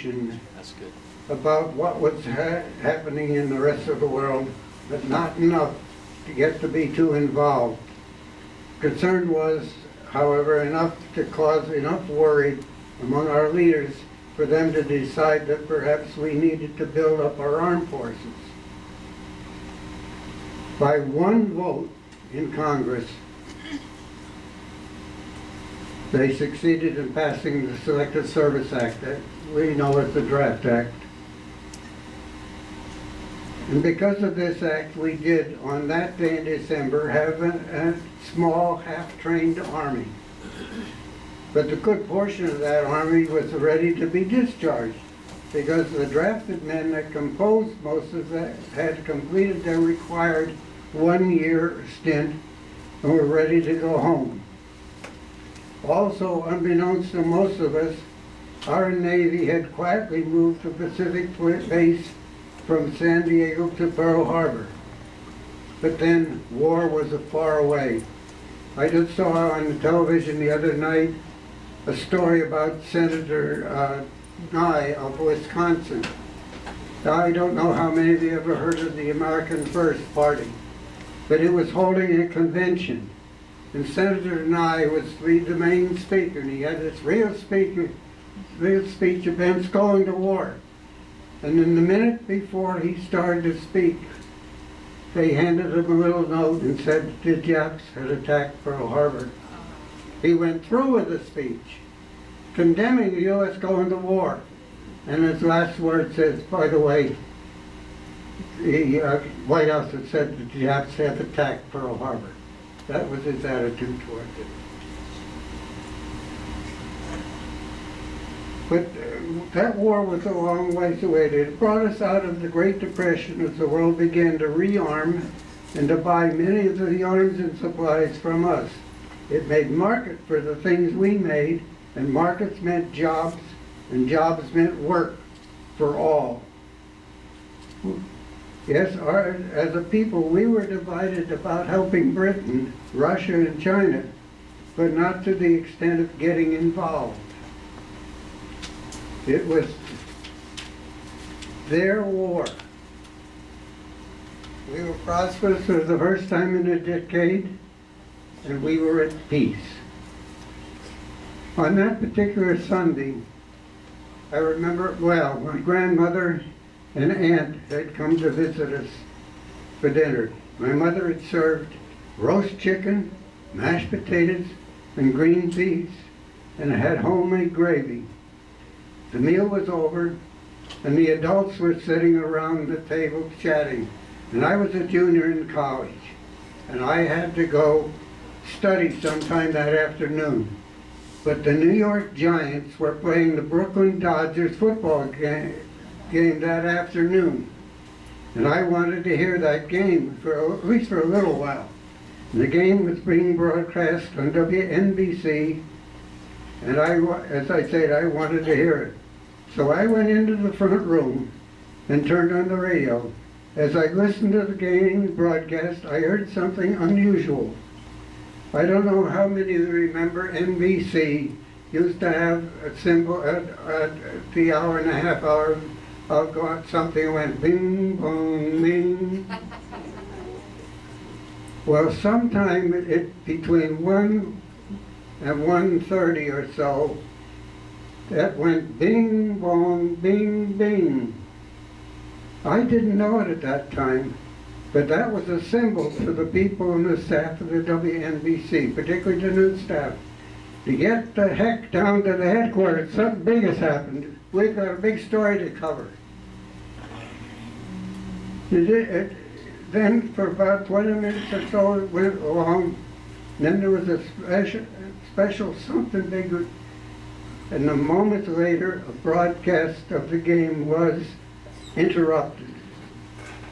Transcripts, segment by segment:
information That's good. about what was happening in the rest of the world, but not enough to get to be too involved. Concern was, however, enough to cause enough worry among our leaders for them to decide that perhaps we needed to build up our armed forces. By one vote in Congress, they succeeded in passing the Selective Service Act that we know as the Draft Act. And because of this act, we did, on that day in December, have a small half-trained army. But the good portion of that army was ready to be discharged because the drafted men that composed most of that had completed their required 1-year stint and were ready to go home. Also, unbeknownst to most of us, our Navy had quietly moved to Pacific base from San Diego to Pearl Harbor. But then war was far away. I just saw on the television the other night a story about Senator Nye of Wisconsin. Now, I don't know how many of you ever heard of the American First Party, but it was holding a convention. And Senator Nye was the main speaker, and he had this real speech against going to war. And in the minute before he started to speak, they handed him a little note and said the Japs had attacked Pearl Harbor. He went through with the speech, condemning the U.S. going to war. And his last word says, by the way, the White House had said the Japs had attacked Pearl Harbor. That was his attitude towards it. But that war was a long ways away. It brought us out of the Great Depression as the world began to rearm and to buy many of the arms and supplies from us. It made market for the things we made, and markets meant jobs, and jobs meant work for all. Yes, as a people, we were divided about helping Britain, Russia, and China, but not to the extent of getting involved. It was their war. We were prosperous for the first time in a decade, and we were at peace. On that particular Sunday, I remember it well. My grandmother and aunt had come to visit us for dinner. My mother had served roast chicken, mashed potatoes, and green peas, and had homemade gravy. The meal was over, and the adults were sitting around the table chatting. And I was a junior in college, and I had to go study sometime that afternoon. But the New York Giants were playing the Brooklyn Dodgers football game that afternoon. And I wanted to hear that game, at least for a little while. And the game was being broadcast on WNBC, and as I said, I wanted to hear it. So I went into the front room and turned on the radio. As I listened to the game broadcast, I heard something unusual. I don't know how many of you remember NBC used to have a symbol at the hour and a half hour of something went bing, bong, bing. Well, sometime between 1 and 1:30 or so, that went bing, bong, bing, bing. I didn't know it at that time, but that was a symbol for the people and the staff of the WNBC, particularly the news staff. To get the heck down to the headquarters, something big has happened. We've got a big story to cover. Then for about 20 minutes or so it went along. Then there was a special something bigger. And a moment later, a broadcast of the game was interrupted.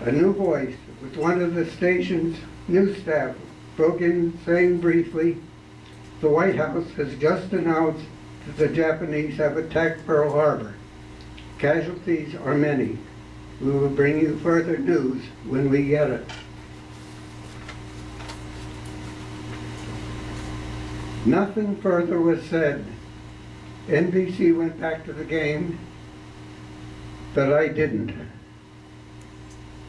A new voice with one of the station's news staff broke in saying briefly, the White House has just announced that the Japanese have attacked Pearl Harbor. Casualties are many. We will bring you further news when we get it. Nothing further was said. NBC went back to the game, but I didn't.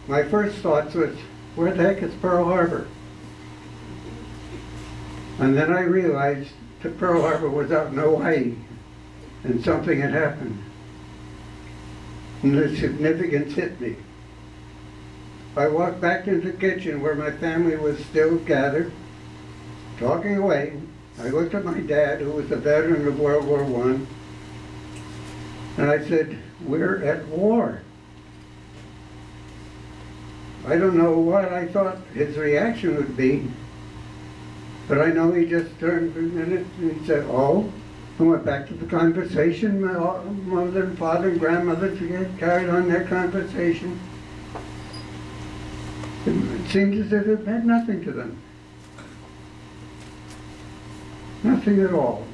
My first thoughts was, where the heck is Pearl Harbor? And then I realized that Pearl Harbor was out in Hawaii, and something had happened. And the significance hit me. I walked back into the kitchen where my family was still gathered, talking away. I looked at my dad, who was a veteran of World War I, and I said, "We're at war." I don't know what I thought his reaction would be, but I know he just turned for a minute and he said, "Oh," and went back to the conversation. My mother and father and grandmother carried on their conversation. It seemed as if it meant nothing to them. Nothing at all.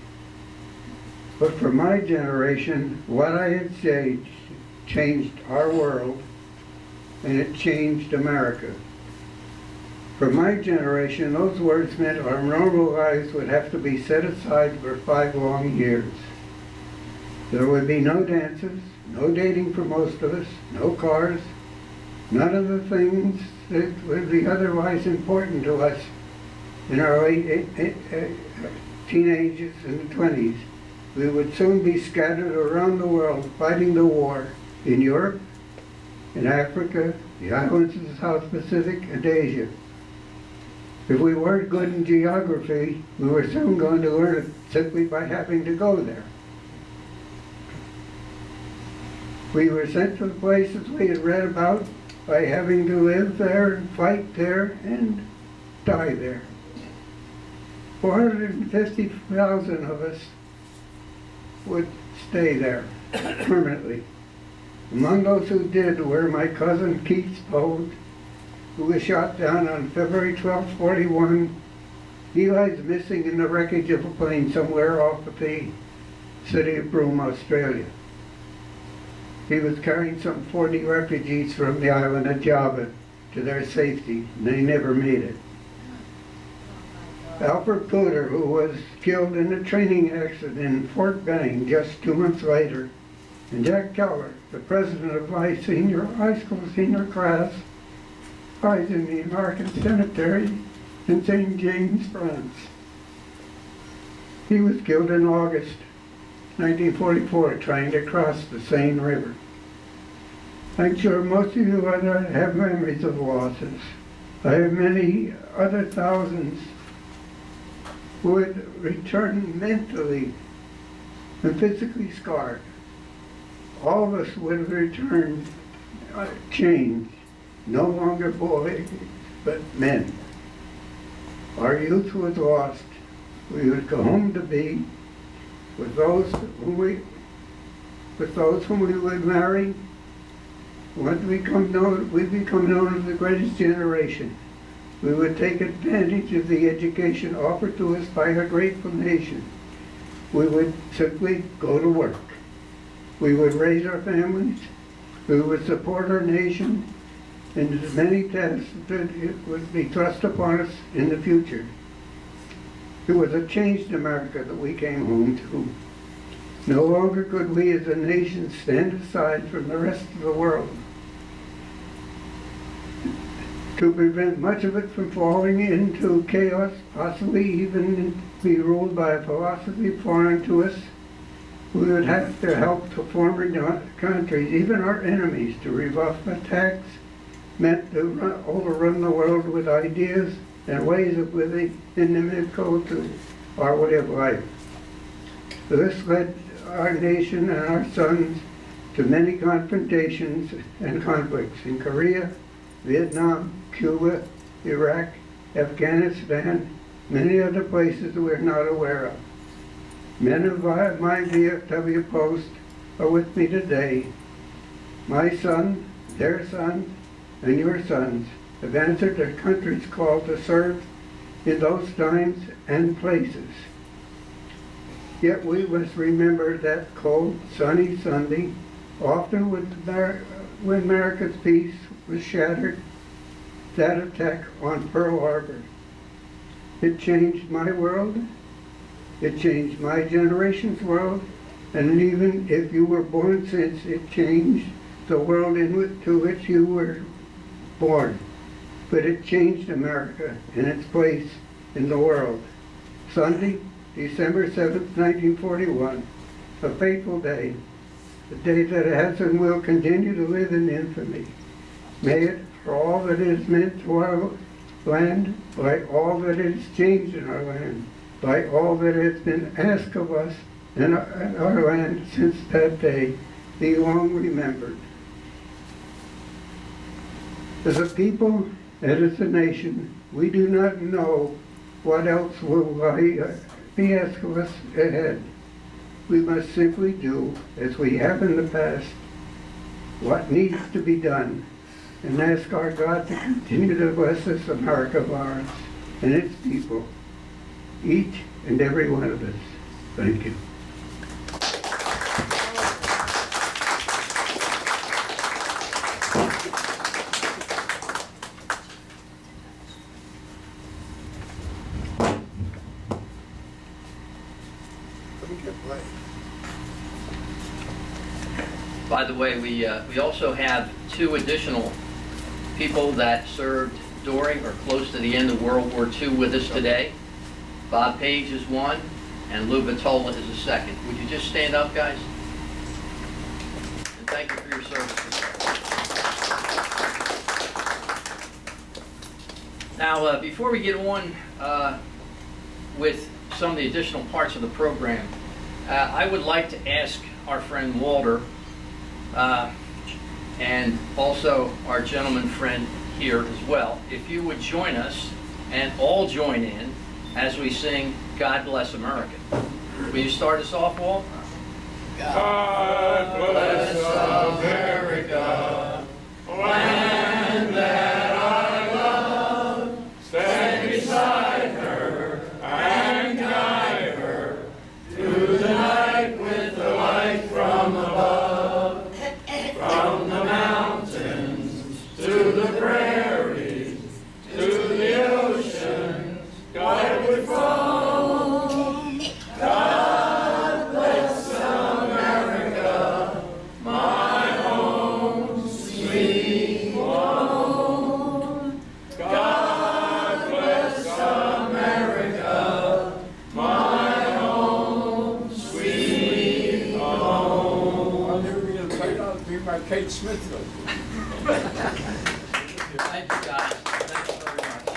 But for my generation, what I had said changed our world, and it changed America. For my generation, those words meant our normal lives would have to be set aside for 5 long years. There would be no dances, no dating for most of us, no cars, none of the things that would be otherwise important to us in our late teenagers and the 20s. We would soon be scattered around the world fighting the war in Europe, in Africa, the islands of the South Pacific, and Asia. If we weren't good in geography, we were soon going to learn it simply by having to go there. We were sent to the places we had read about by having to live there and fight there and die there. 450,000 of us would stay there permanently. Among those who did were my cousin Keith Spode, who was shot down on February 12, 41. He lies missing in the wreckage of a plane somewhere off of the city of Broome, Australia. He was carrying some 40 refugees from the island of Java to their safety, and they never made it. Alfred Cooter, who was killed in a training accident in Fort Benning just 2 months later, and Jack Keller, the president of my high school senior class, lies in the American Cemetery in St. James, France. He was killed in August 1944 trying to cross the Seine River. I'm sure most of you have memories of losses. I have many other thousands who would return mentally and physically scarred. All of us would return changed, no longer boys, but men. Our youth was lost. We would go home to be with those whom we would marry. We'd become known as the greatest generation. We would take advantage of the education offered to us by our grateful nation. We would simply go to work. We would raise our families. We would support our nation in as many tasks that it would be thrust upon us in the future. It was a changed America that we came home to. No longer could we as a nation stand aside from the rest of the world. To prevent much of it from falling into chaos, possibly even be ruled by a philosophy foreign to us, we would have to help the former countries, even our enemies, to rebuff attacks meant to overrun the world with ideas and ways of living inimical to our way of life. This led our nation and our sons to many confrontations and conflicts in Korea, Vietnam, Cuba, Iraq, Afghanistan, many other places we're not aware of. Men of my VFW post are with me today. My son, their sons, and your sons have answered their country's call to serve in those times and places. Yet we must remember that cold, sunny Sunday, often when America's peace was shattered, that attack on Pearl Harbor. It changed my world, it changed my generation's world, and even if you were born since, it changed the world into which you were born, but it changed America and its place in the world. Sunday, December 7th, 1941, a fateful day, a day that has and will continue to live in infamy. May it, for all that it has meant to our land, by all that it has changed in our land, by all that has been asked of us in our land since that day, be long remembered. As a people and as a nation, we do not know what else will be asked of us ahead. We must simply do, as we have in the past, what needs to be done, and ask our God to continue to bless this America of ours and its people, each and every one of us. Thank you. By the way, we also have two additional people that served during or close to the end of World War II with us today. Bob Page is one, and Lou Vitola is a second. Would you just stand up, guys? And thank you for your service. Now, before we get on with some of the additional parts of the program, I would like to ask our friend Walter and also our gentleman friend here as well, if you would join us and all join in as we sing God Bless America. Will you start us off, Walt? God bless America, land that I love. Stand beside her and guide her through the night with the light from above. From the mountains to the prairies to the ocean, God would fall. God bless America, my home, sweet home. God bless America, my home, sweet home. I'm never going to try not to be my Kate Smith. Thank you, guys. Thank you very much.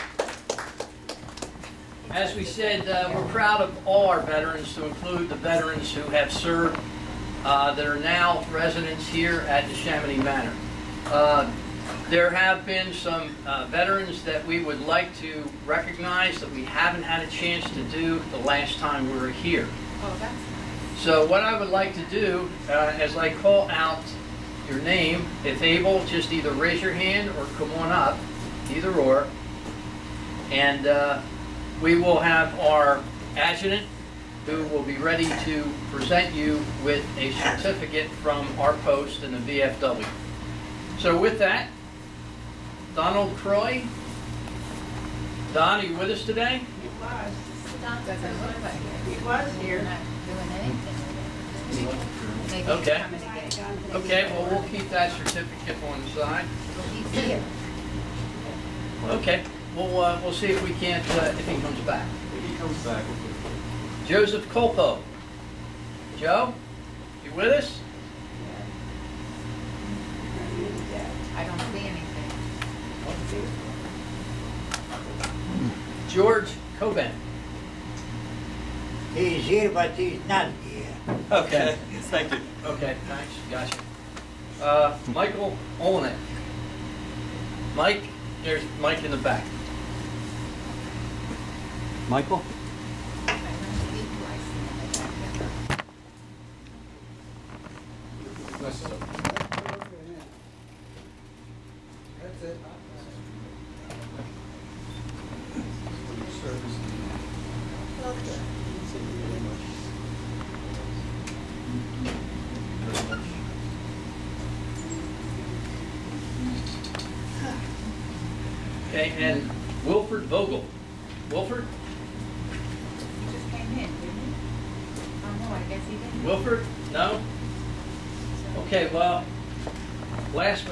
As we said, we're proud of all our veterans, to include the veterans who have served that are now residents here at the Chamonix Manor. There have been some veterans that we would like to recognize that we haven't had a chance to do the last time we were here. Oh, that's nice. So what I would like to do, as I call out your name, if able, just either raise your hand or come on up, either or. And we will have our adjutant who will be ready to present you with a certificate from our post in the VFW. So with that, Donald Croy. Don, are you with us today? He was. Doesn't look like it. He was You're here. not doing anything with it. Maybe Okay. he's coming again. Okay, well, we'll keep that certificate on the side. He's here. Okay, we'll see if we can't, if he comes back. If he comes back, Joseph Colpo. Joe, you with us? I don't see anything. George Coben. He's here, but he's not here. Okay, thank you. Okay, thanks, gotcha. Michael Olenek. Mike, there's Mike in the back. Michael? I don't see who I see in the back. That's it. Okay, and Wilford Vogel. Wilford? He just came in, didn't he? Oh, no, I guess he didn't. Wilford? No? Okay, well, Last but